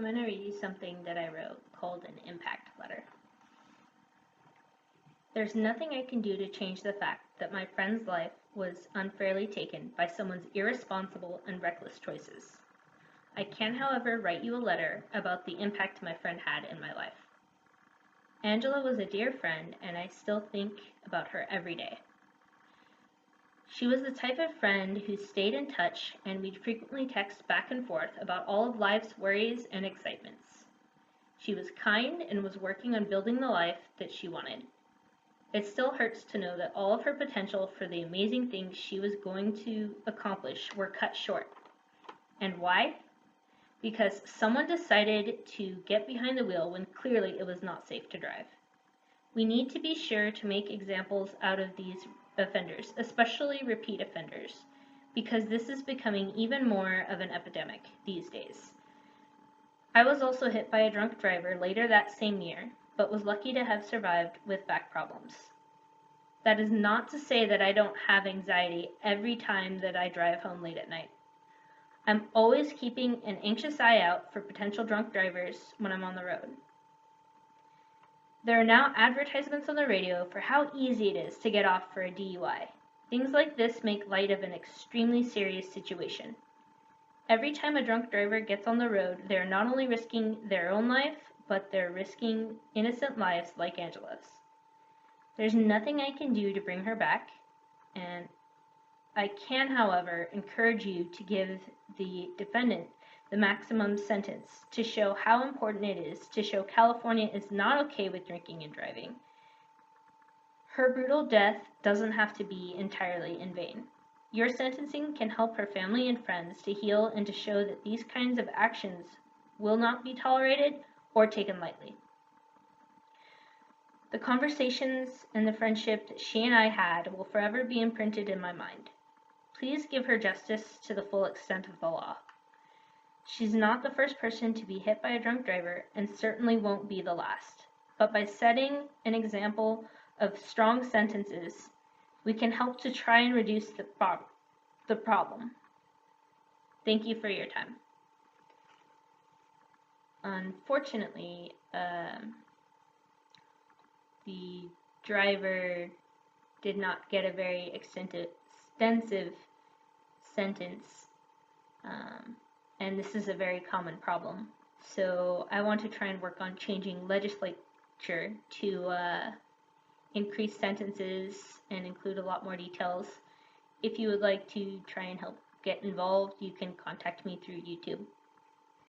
I'm going to read you something that I wrote called an impact letter. There's nothing I can do to change the fact that my friend's life was unfairly taken by someone's irresponsible and reckless choices. I can, however, write you a letter about the impact my friend had in my life. Angela was a dear friend, and I still think about her every day. She was the type of friend who stayed in touch, and we'd frequently text back and forth about all of life's worries and excitements. She was kind and was working on building the life that she wanted. It still hurts to know that all of her potential for the amazing things she was going to accomplish were cut short. And why? Because someone decided to get behind the wheel when clearly it was not safe to drive. We need to be sure to make examples out of these offenders, especially repeat offenders, because this is becoming even more of an epidemic these days. I was also hit by a drunk driver later that same year, but was lucky to have survived with back problems. That is not to say that I don't have anxiety every time that I drive home late at night. I'm always keeping an anxious eye out for potential drunk drivers when I'm on the road. There are now advertisements on the radio for how easy it is to get off for a DUI. Things like this make light of an extremely serious situation. Every time a drunk driver gets on the road, they are not only risking their own life, but they're risking innocent lives like Angela's. There's nothing I can do to bring her back, and I can, however, encourage you to give the defendant the maximum sentence to show how important it is to show California is not okay with drinking and driving. Her brutal death doesn't have to be entirely in vain. Your sentencing can help her family and friends to heal and to show that these kinds of actions will not be tolerated or taken lightly. The conversations and the friendship that she and I had will forever be imprinted in my mind. Please give her justice to the full extent of the law. She's not the first person to be hit by a drunk driver and certainly won't be the last. But by setting an example of strong sentences, we can help to try and reduce the problem. Thank you for your time. Unfortunately, the driver did not get a very extensive sentence, and this is a very common problem. So I want to try and work on changing legislature to increase sentences and include a lot more details. If you would like to try and help get involved, you can contact me through YouTube.